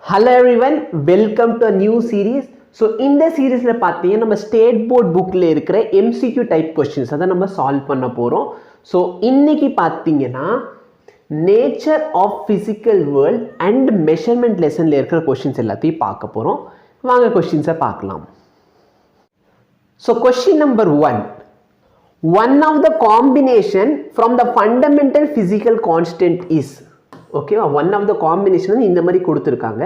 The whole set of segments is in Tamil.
Hello everyone, welcome to a new series. So in the series la pathina நம்ம ஸ்டேட் போர்ட் bookல இருக்கிற MCQ type questions அத நம்ம சால்வ் பண்ண போறோம். So இன்னைக்கு பாத்தீங்கன்னா nature of physical world and measurement lessonல இருக்கிற questions எல்லாத்தையும் பார்க்க போறோம். வாங்க questions-ஐ பார்க்கலாம். So question number 1. One of the combination from the fundamental physical constant is okay, one of the combination இந்த மாதிரி கொடுத்திருக்காங்க.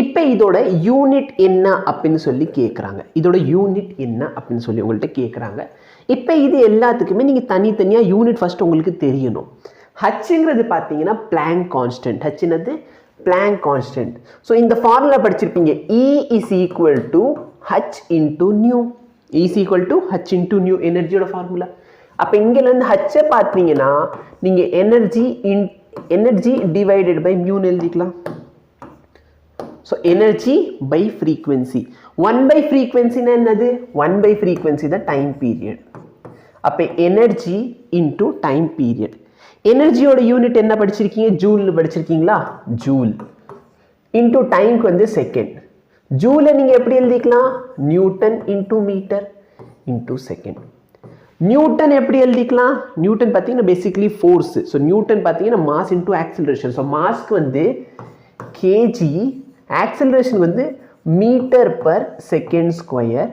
இப்போ இதோட யூனிட் என்ன அப்படினு சொல்லி கேக்குறாங்க. இதோட யூனிட் என்ன அப்படினு சொல்லி உங்கள்ட்ட கேக்குறாங்க. இப்போ இது எல்லாத்துக்குமே நீங்க தனித்தனியா யூனிட் ஃபர்ஸ்ட் உங்களுக்கு தெரியணும். ஹச்ங்கிறது பாத்தீங்கன்னா Planck constant. h என்னது Planck constant. சோ இந்த ஃபார்முலா படிச்சிருப்பீங்க. E is equal to h into nu. E is equal to h into nu எனர்ஜியோட ஃபார்முலா. அப்ப இங்கல இருந்து h பாத்தீங்கன்னா நீங்க energy divided by mu எழுதிக்கலாம். So energy by frequency. 1 by frequency na என்னது 1 by frequency the time period. அப்ப energy into time period. Energy ஓட யூனிட் என்ன படிச்சிருக்கீங்க? ஜூல் படிச்சிருக்கீங்களா? ஜூல் into time க்கு வந்து செகண்ட். ஜூல நீங்க எப்படி எழுதிக்கலாம்? Newton into metre into second. Newton எப்படி எழுதிக்கலாம்? நியூட்டன் பாத்தீங்கன்னா பேசிக்கலி ஃபோர்ஸ். ஸோ நியூட்டன் பாத்தீங்கன்னா மாஸ் இன்டூ ஆக்சிலரேஷன். ஸோ மாஸ்க்கு வந்து கேஜி, ஆக்சிலரேஷன் வந்து metre per second square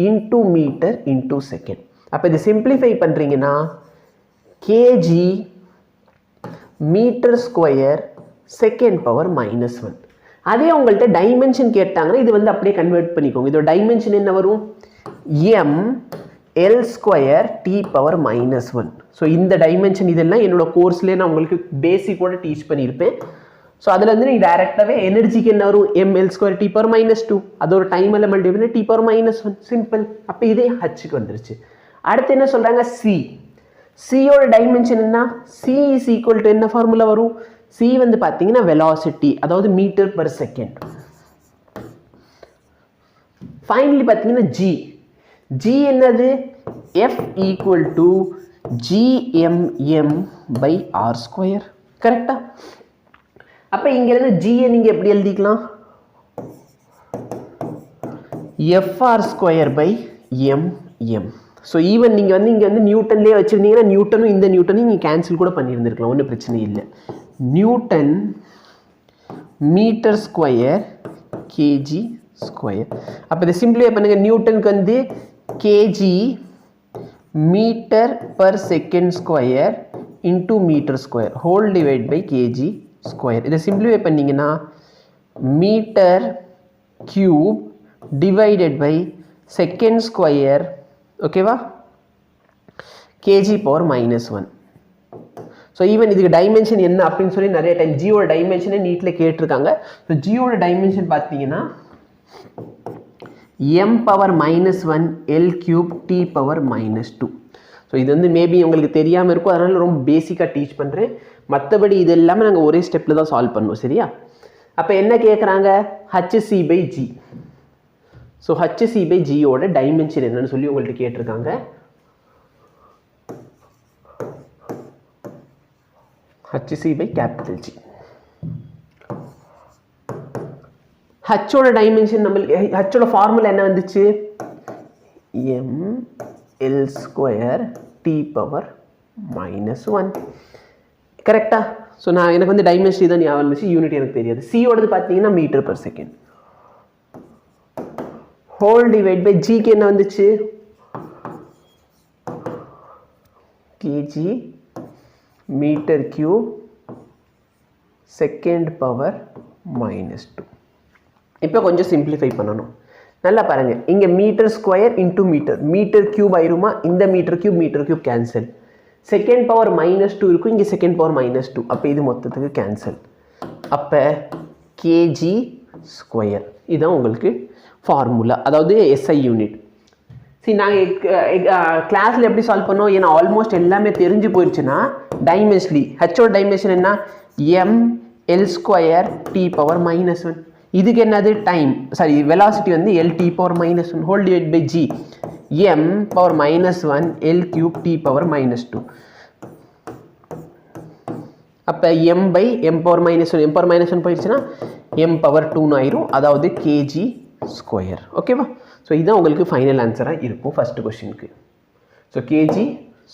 into metre into second. அப்போ இதை சிம்பிளிஃபை பண்ணுறீங்கன்னா kg metre square second power -1. அதே உங்கள்கிட்ட டைமென்ஷன் கேட்டாங்கன்னா இது வந்து அப்படியே கன்வெர்ட் பண்ணிக்கோங்க. இதோட டைமென்ஷன் என்ன வரும்? m L square t power -1. So இந்த டைமென்ஷன் இதெல்லாம் என்னோட கோர்ஸ்லேயே நான் உங்களுக்கு பேசிக்கோட டீச் பண்ணியிருப்பேன். ஸோ அதில் வந்து நீங்கள் டேரெக்டாகவே எனர்ஜிக்கு என்ன வரும்? mL square t power -2. அது ஒரு டைம் எலமெண்ட் எப்படி t power -1. சிம்பிள். அப்போ இதே ஹச்சுக்கு வந்துருச்சு. அடுத்து என்ன சொல்கிறாங்க? சி. சியோட டைமென்ஷன் என்ன? சி இஸ் ஈக்குவல் டு என்ன ஃபார்முலா வரும்? சி வந்து பார்த்தீங்கன்னா வெலாசிட்டி, அதாவது மீட்டர் பர் செகண்ட். ஃபைனலி பார்த்தீங்கன்னா ஜி. G என்னது? F equal to GMM by R square. கரெக்டா? அப்ப இங்க இருந்து G நீங்க எப்படி எழுதிக்கலாம்? FR square by MM. So even நீங்கள் வந்து இங்கே வந்து நியூட்டன்லேயே வச்சுருந்தீங்கன்னா நியூட்டனும் இந்த நியூட்டனும் நீங்கள் கேன்சல் கூட பண்ணியிருந்துருக்கலாம், ஒன்றும் பிரச்சனை இல்லை. Newton metre square kg square. அப்போ இதை சிம்பிளிஃபை பண்ணுங்கள். நியூட்டனுக்கு வந்து kg metre per second square into metre square whole divide by kg square. இதை சிம்பிளிஃபை பண்ணிங்கன்னா metre cube divided by second square, ஓகேவா, கேஜி பவர் -1. ஸோ ஈவன் இதுக்கு டைமென்ஷன் என்ன அப்படின்னு சொல்லி நிறைய டைம் ஜியோட டைமென்ஷனே நீட்டில் கேட்டிருக்காங்க. ஸோ ஜியோட டைமென்ஷன் பார்த்தீங்கன்னா m power -1 L cube t power -2. So இது வந்து மேபி உங்களுக்கு தெரியாமல் இருக்கும், அதனால ரொம்ப பேசிக்காக டீச் பண்ணுறேன். மற்றபடி இது எல்லாமே நாங்கள் ஒரே ஸ்டெப்பில் தான் சால்வ் பண்ணுவோம், சரியா? அப்போ என்ன கேட்குறாங்க? hc by g. So hc by gயோட டைமென்ஷன் என்னன்னு சொல்லி உங்கள்கிட்ட கேட்டிருக்காங்க. hc by capital G. ஹச்சோட டைமென்ஷன் நம்மளுக்கு ஹச்சோட ஃபார்முலா என்ன வந்துச்சு? mL square t power -1. கரெக்டா? ஸோ நான் எனக்கு வந்து டைமென்ஷன் இதான் ஞாபகம் இருந்துச்சு, யூனிட் எனக்கு தெரியாது. சியோடது பார்த்தீங்கன்னா metre per second whole divide by ஜிக்கு என்ன வந்துச்சு? KG metre cube second power -2. இப்போ கொஞ்சம் சிம்பிளிஃபை பண்ணணும். நல்லா பாருங்கள், இங்கே metre square into metre, metre cube ஆயிருமா? இந்த metre cube cancel. Second power -2 இருக்கும், இங்கே செகண்ட் பவர் -2. அப்போ இது மொத்தத்துக்கு கேன்சல். அப்போ கேஜி ஸ்கொயர் இதுதான் உங்களுக்கு ஃபார்முலா, அதாவது எஸ்ஐ யூனிட். சரி, நாங்கள் கிளாஸில் எப்படி சால்வ் பண்ணோம்? ஏன்னா ஆல்மோஸ்ட் எல்லாமே தெரிஞ்சு போயிடுச்சுன்னா டைமென்ஷன்லி ஹச்சோட டைமென்ஷன் என்ன? mL square t power -1. இதுக்கு என்னது? டைம், சாரி வெலாசிட்டி வந்து LT power -1 whole divide by G m power -1 L cube t power -2. அப்போ m by m power minus 1 m power minus 1 போயிடுச்சுன்னா m power 2 ஆயிரும், அதாவது kg ஸ்கொயர். ஓகேவா? ஸோ இதுதான் உங்களுக்கு ஃபைனல் ஆன்சராக இருக்கும் ஃபர்ஸ்ட் கொஸ்டினுக்கு. So kg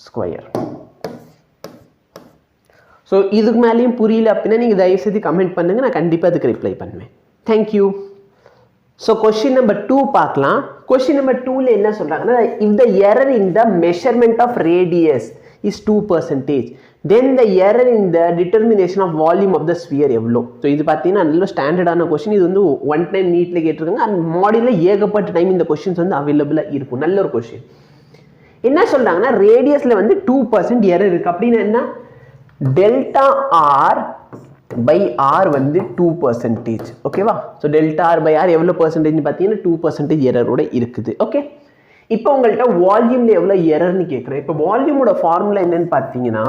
square. ஸோ இதுக்கு மேலேயும் புரியல அப்படின்னா நீங்கள் தயவுசெய்து கமெண்ட் பண்ணுங்கள், நான் கண்டிப்பாக அதுக்கு ரிப்ளை பண்ணுவேன். தேங்க்யூ. ஸோ கொஸ்டின் நம்பர் 2 பார்க்கலாம். கொஸ்டின் நம்பர் 2ல என்ன சொல்கிறாங்கன்னா, if the error in the measurement of radius is 2%, then the error in the determination of volume of the sphere எவ்வளோ? ஸோ இது பார்த்தீங்கன்னா நல்ல ஸ்டாண்டர்டான கொஸ்டின். இது வந்து ஒன் டைம் நீட்டில் கேட்டிருக்காங்க. அந்த மாடியில் ஏகப்பட்ட டைம் இந்த கொஸ்டின்ஸ் வந்து அவைலபிளாக இருக்கும். நல்ல ஒரு கொஸ்டின். என்ன சொல்கிறாங்கன்னா, ரேடியஸில் வந்து 2% எரர் இருக்குது. அப்படின்னா என்ன, டெல்டா ஆர் பை ஆர் வந்து 2%. ஓகேவா? So delta R by R எவ்வளோ பர்சன்டேஜ் பார்த்தீங்கன்னா 2% எரரோட இருக்குது. ஓகே, இப்போ உங்கள்கிட்ட வால்யூமில் எவ்வளோ எரர்னு கேட்குறேன். இப்போ வால்யூமோட ஃபார்முலா என்னன்னு பார்த்தீங்கன்னா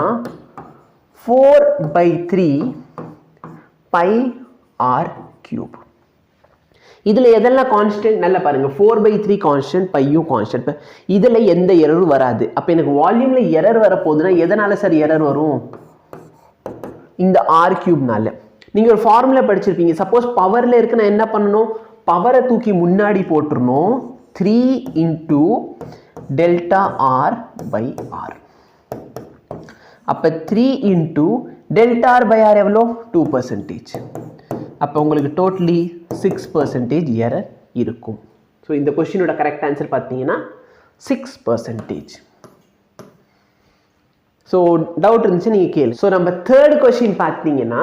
4/3 பை ஆர் கியூப். இதில் எதெல்லாம் கான்ஸ்டன்ட் நல்லா பாருங்கள். 4/3 கான்ஸ்டன்ட், பையும் கான்ஸ்டன்ட். இதில் எந்த எரரும் வராது. அப்போ எனக்கு வால்யூமில் எரர் வரப்போகுதுன்னா எதனால் சார் எரர் வரும்? இந்த ஆர் கியூப்னால. நீங்கள் ஒரு ஃபார்முலா படிச்சிருப்பீங்க. சப்போஸ் பவரில் இருக்கு, நான் என்ன பண்ணணும், பவரை தூக்கி முன்னாடி போட்டுருணும். 3 into delta r by r. அப்போ 3 into delta r by r எவ்வளோ? 2%. அப்போ உங்களுக்கு டோட்டலி 6% எரர் இருக்கும். ஸோ இந்த கொஸ்டினோட கரெக்ட் ஆன்சர் பார்த்தீங்கன்னா 6%. ஸோ டவுட் இருந்துச்சு நீங்கள் கேளு. ஸோ நம்ம தேர்ட் கொஸ்டின் பார்த்தீங்கன்னா,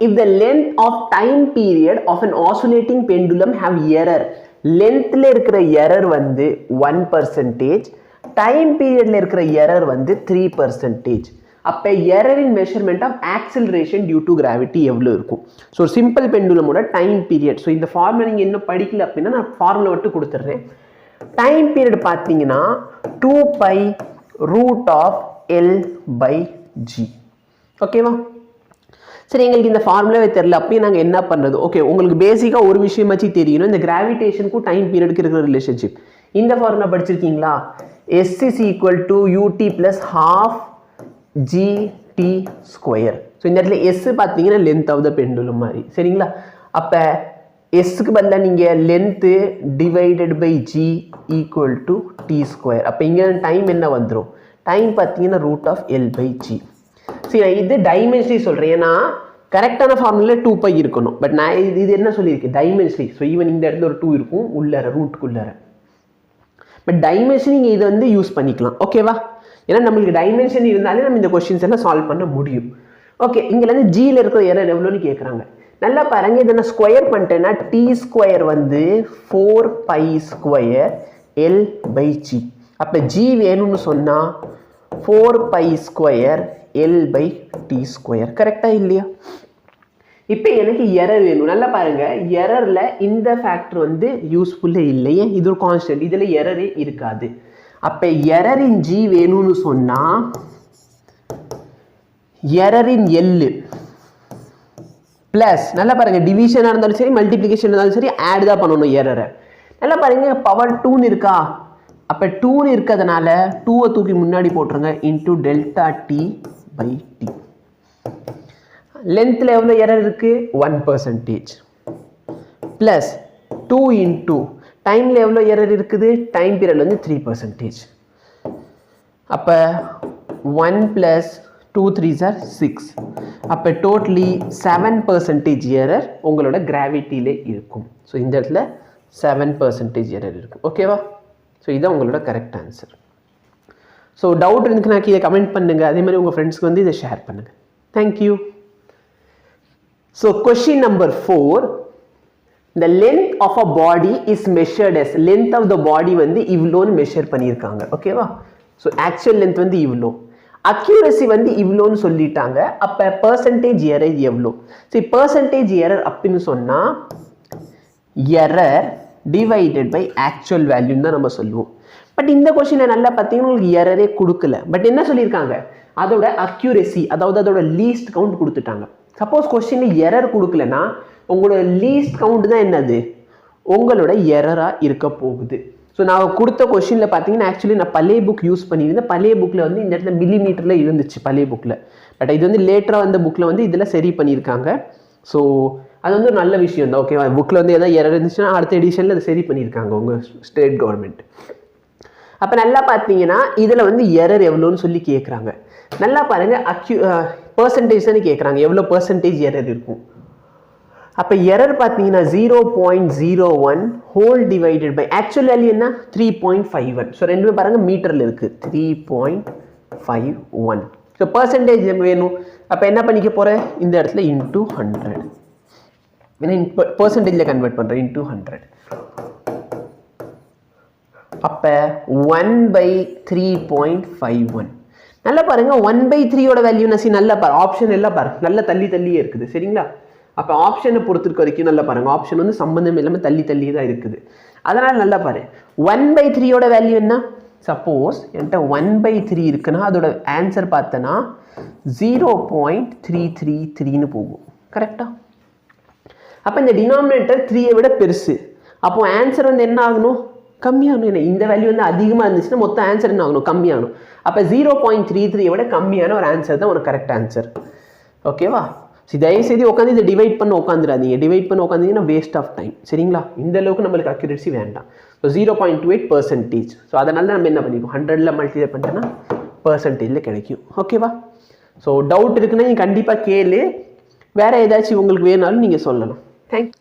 if the length of time period of an oscillating pendulum have error, லென்த்தில் இருக்கிற எரர் வந்து 1%, டைம் பீரியடில் இருக்கிற எரர் வந்து 3%. அப்போ எரரின் measurement of acceleration due to gravity எவ்வளோ இருக்கும்? ஸோ சிம்பிள் பெண்டுலமோட டைம் பீரியட். ஸோ இந்த ஃபார்முலா நீங்கள் இன்னும் படிக்கல அப்படின்னா நான் ஃபார்முலா மட்டும் கொடுத்துட்றேன். டைம் பீரியட் பார்த்தீங்கன்னா 2π√L/g. ஓகேவா? சரி, எங்களுக்கு இந்த ஃபார்முலாவே தெரியல, அப்பயும் நாங்கள் என்ன பண்ணுறது? ஓகே, உங்களுக்கு பேசிக்காக ஒரு விஷயமாச்சு தெரியணும், இந்த கிராவிடேஷனுக்கும் டைம் பீரியடுக்கு இருக்கிற ரிலேஷன்ஷிப். இந்த ஃபார்முலா படிச்சிருக்கீங்களா? S is equal to ut plus half gt square. So இந்த இடத்துல S பார்த்தீங்கன்னா லென்த் ஆஃப் த பெண்டுலம் மாதிரி. சரிங்களா? அப்போ எஸ்க்கு பதிலாக நீங்கள் length divided by G equal to T square. அப்போ இங்கே டைம் என்ன வந்துடும்? டைம் பார்த்தீங்கன்னா √L/g. சரி, நான் இது டைமென்ஷனலி சொல்கிறேன். ஏன்னா கரெக்டான ஃபார்முலா 2π இருக்கணும். பட் நான் இது என்ன சொல்லியிருக்கேன்? டைமென்ஷனலி. ஸோ ஈவன் இந்த இடத்துல ஒரு 2 இருக்கும் உள்ளார, ரூட்டுக்குள்ளார. பட் டைமென்ஷன் நீங்கள் இதை வந்து யூஸ் பண்ணிக்கலாம். ஓகேவா? ஏன்னா நம்மளுக்கு டைமென்ஷன் இருந்தாலே நம்ம இந்த கொஸ்டின்ஸ் எல்லாம் சால்வ் பண்ண முடியும். ஓகே, இங்கேருந்து ஜியில் இருக்கிற எரர் எவ்வளோன்னு கேட்குறாங்க. நல்லா பாருங்க, இதை நான் ஸ்கொயர் பண்ணிட்டேன்னா டி ஸ்கொயர் வந்து 4π² L/g. அப்போ ஜி வேணும்னு சொன்னால் 4π² L/t². கரெக்டாக இல்லையா? இப்போ எனக்கு எரர் வேணும். நல்லா பாருங்க, எரரில் இந்த ஃபேக்டர் வந்து யூஸ்ஃபுல்லே இல்லையே, இது ஒரு கான்ஸ்டன்ட், இதில் எரரே இருக்காது. அப்போ எரரின் ஜி வேணும்னு சொன்னால் எரரின் எல் ப்ளஸ், நல்லா பாருங்க, டிவிஷனாக இருந்தாலும் சரி மல்டிப்ளிகேஷன் இருந்தாலும் சரி ஆட் தான் பண்ணணும் எரரை. நல்லா பாருங்க, பவர் 2ன்னு இருக்கா? அப்போ 2ன்னு இருக்கிறதுனால 2வை தூக்கி முன்னாடி போட்டுருங்க. Into ΔT/t. லென்த்தில் எவ்வளோ எரர் இருக்குது? 1%. ப்ளஸ் 2 இன்டூ டைமில் எவ்வளோ எரர் இருக்குது? டைம் பீரியட் வந்து 3%. அப்போ 1 + 2 3s are 6. அப்போ டோட்டலி 7% எரர் உங்களோட கிராவிட்டியிலே இருக்கும். ஸோ இந்த இடத்துல 7% எரர் இருக்கும். ஓகேவா? ஸோ இதுதான் உங்களோட கரெக்ட் ஆன்சர். ஸோ டவுட் இருந்துச்சுன்னா இதை கமெண்ட் பண்ணுங்கள். அதே மாதிரி உங்கள் ஃப்ரெண்ட்ஸ்க்கு வந்து இதை ஷேர் பண்ணுங்கள். Thank you. So question number 4, the length of a body is measured as, length of the body வந்து இவ்வளோன்னு மெஷர் பண்ணியிருக்காங்க. ஓகேவா? ஸோ ஆக்சுவல் லென்த் வந்து இவ்வளோ, அக்யூரசி வந்து இவ்வளோன்னு சொல்லிட்டாங்க. அப்போ பர்சன்டேஜ் எரர் எவ்வளோ? சரி, பர்சன்டேஜ் எரர் அப்படின்னு சொன்னால் எரர் டிவைடட் பை ஆக்சுவல் வேல்யூன்னு தான் நம்ம சொல்லுவோம். பட் இந்த கொஸ்டினை நல்லா பார்த்தீங்கன்னா உங்களுக்கு எரரே கொடுக்கல. பட் என்ன சொல்லியிருக்காங்க? அதோட அக்யூரசி, அதாவது அதோட லீஸ்ட் கவுண்ட் கொடுத்துட்டாங்க. சப்போஸ் கொஸ்டினில் எரர் கொடுக்கலன்னா உங்களோட லீஸ்ட் கவுண்ட் தான் என்னது? உங்களோட எரராக இருக்க போகுது. ஸோ நான் கொடுத்த கொஸ்டினில் பார்த்தீங்கன்னா ஆக்சுவலி நான் பழைய புக் யூஸ் பண்ணியிருந்தேன். பழைய புக்கில் வந்து இந்த இடத்துல மில்லிமீட்டரில் இருந்துச்சு பழைய புக்கில். பட் இது வந்து லேட்டராக வந்த புக்கில் வந்து இதில் சரி பண்ணியிருக்காங்க. ஸோ அது வந்து நல்ல விஷயம் தான். ஓகேவா, புக்கில் வந்து எதாவது எரர் இருந்துச்சுன்னா அடுத்த எடிஷனில் அதை சரி பண்ணியிருக்காங்க உங்கள் ஸ்டேட் கவர்மெண்ட். அப்போ நல்லா பார்த்தீங்கன்னா இதில் வந்து எரர் எவ்வளோன்னு சொல்லி கேட்குறாங்க. நல்லா பாருங்கள், பர்சன்டேஜ் தானே கேட்குறாங்க, எவ்வளோ பர்சன்டேஜ் எரர் இருக்கும். அப்போ எரர் பார்த்தீங்கன்னா 0.01 whole divided by actual value என்ன 3.51. ஸோ ரெண்டுமே பாருங்கள் மீட்டரில் இருக்குது 3.51. ஸோ பர்சன்டேஜ் வேணும். அப்போ என்ன பண்ணிக்க போகிறேன், இந்த இடத்துல இன்டூ 100, ஏன்னா பர்சன்டேஜில் கன்வெர்ட் பண்ணுறேன், இன்டூ 100. அப்போ 1/3.51. நல்லா பாருங்கள் 1/3 வேல்யூ நசி நல்லா பாரு, ஆப்ஷன் எல்லாம் பாரு நல்லா தள்ளி தள்ளியே இருக்குது. சரிங்களா, அப்போ ஆப்ஷனை பொறுத்திருக்க வரைக்கும் நல்லா பாருங்கள், ஆப்ஷன் வந்து சம்பந்தம் இல்லாமல் தள்ளி தள்ளி தான் இருக்குது. அதனால் நல்லா பாரு 1/3 வேல்யூ என்ன, சப்போஸ் என்கிட்ட 1/3 இருக்குன்னா அதோட ஆன்சர் பார்த்தனா 0.333 போகும். கரெக்டாக? அப்போ இந்த டினாமினேட்டர் 3 விட பெருசு, அப்போ ஆன்சர் வந்து என்ன ஆகணும், கம்மியாகணும். என்ன இந்த வேல்யூ வந்து அதிகமாக இருந்துச்சுன்னா மொத்தம் ஆன்சர் என்ன ஆகணும், கம்மியாகணும். அப்போ 0.33 விட கம்மியான ஒரு ஆன்சர் தான் ஒரு கரெக்ட் ஆன்சர். ஓகேவா, தயவுசெய்து உட்காந்து இதை டிவைட் பண்ண உட்காந்துடாதீங்க. டிவைட் பண்ண உட்காந்தீங்கன்னா வேஸ்ட் ஆஃப் டைம். சரிங்களா, இந்த அளவுக்கு நம்மளுக்கு அக்யூரேசி வேண்டாம். ஸோ 0.28%. ஸோ அதனால நம்ம என்ன பண்ணிப்போம், 100ல் மல்டிப்ளை பண்ணிட்டோன்னா பர்சன்டேஜில் கிடைக்கும். ஓகேவா, ஸோ டவுட் இருக்குன்னா நீங்கள் கண்டிப்பாக கேளு, வேறு ஏதாச்சும் உங்களுக்கு வேணாலும் நீங்கள் சொல்லலாம். தேங்க்யூ.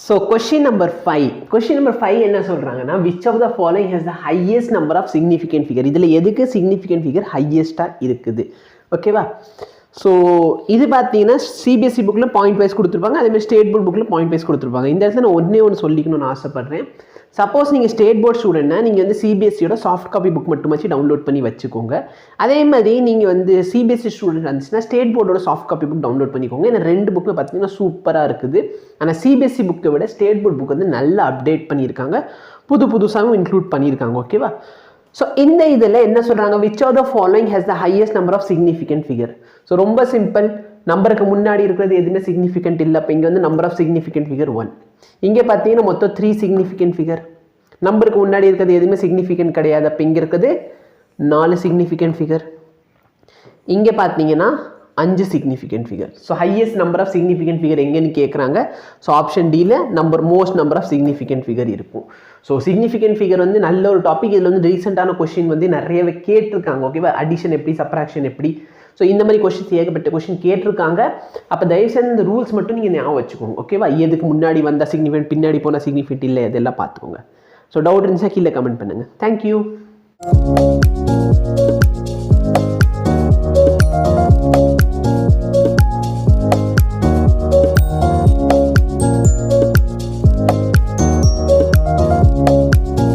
ஸோ கொஸ்டின் நம்பர் 5 என்ன சொல்கிறாங்கன்னா, which of the following has the highest number of significant figure. இதில் எதுக்கு சிக்னிஃபிகன்ட் ஃபிகர் ஹையஸ்ட்டாக இருக்குது. ஓகேவா, ஸோ இது பார்த்தீங்கன்னா சிபிஎஸ்சி புக்கில் பாயிண்ட் வைஸ் கொடுத்துருப்பாங்க, அதேமாதிரி ஸ்டேட் போர்ட் புக்கில் பாயிண்ட் வைஸ் கொடுத்துருப்பாங்க. இந்த இடத்துல நான் ஒன்று சொல்லிக்கணும்னு ஆசைப்பட்றேன். சப்போஸ் நீங்கள் ஸ்டேட் போர்ட் ஸ்டூடெண்ட்னா நீங்கள் வந்து சிபிஎஸ்சியோட சாஃப்ட் காப்பி புக் மட்டுமாச்சு டவுன்லோட் பண்ணி வச்சுக்கோங்க. அதே மாதிரி நீங்கள் வந்து சிபிஎஸ்சி ஸ்டூடெண்ட் இருந்துச்சுன்னா ஸ்டேட் போர்டோட சாஃப்ட் காப்பி புக் டவுன்லோட் பண்ணிக்கோங்க. ஏன்னா 2 புக்கு பார்த்தீங்கன்னா சூப்பராக இருக்குது. ஆனால் சிபிஎஸ்சி புக்கை விட ஸ்டேட் போர்ட் புக் வந்து நல்லா அப்டேட் பண்ணியிருக்காங்க, புதுசாகவும் இன்க்ளூட் பண்ணியிருக்காங்க. ஓகேவா, ஸோ இந்த இதில் என்ன சொல்கிறாங்க, which of the following has the highest number of significant figure. So ரொம்ப சிம்பிள், நம்பருக்கு முன்னாடி இருக்கிறது எதுவுமே சிக்னிஃபிகன்ட் இல்லை. அப்போ இங்கே வந்து நம்பர் ஆஃப் சிக்னிஃபிகன்ட் ஃபிகர் 1. இங்கே பார்த்தீங்கன்னா மொத்தம் 3 சிக்னிஃபிகன்ட் ஃபிகர். நம்பருக்கு முன்னாடி இருக்கிறது எதுவுமே சிக்னிஃபிகன்ட் கிடையாது. அப்போ இங்கே இருக்கிறது 4 சிக்னிஃபிகன்ட் ஃபிகர். இங்கே பார்த்தீங்கன்னா 5 significant figure. So highest number of significant figure எங்கேன்னு கேட்குறாங்க. ஸோ ஆப்ஷன் டியில் most number of significant figure இருக்கும். ஸோ சிக்னிஃபிகன்ட் ஃபிகர் வந்து நல்ல ஒரு டாபிக். இதில் வந்து ரீசெண்டான கொஸ்டின் வந்து நிறையவே கேட்டிருக்காங்க. ஓகேவா, அடிஷன் எப்படி, சப்ராக்ஷன் எப்படி, ஸோ இந்த மாதிரி கொஸ்டின்ஸ் ஏகப்பட்ட கொஸ்டின் கேட்டிருக்காங்க. அப்போ தயவுசெய்து இந்த ரூல்ஸ் மட்டும் நீங்கள் ஞாபகம் வச்சுக்கோங்க. ஓகேவா, எதுக்கு முன்னாடி வந்தால் சிக்னிஃபிகன்ட், பின்னாடி போனால் சிக்னிஃபிகன்ட் இல்லை, இதெல்லாம் பார்த்துக்கோங்க. ஸோ டவுட் இருந்துச்சா கீழே கமெண்ட் பண்ணுங்கள். தேங்க்யூ.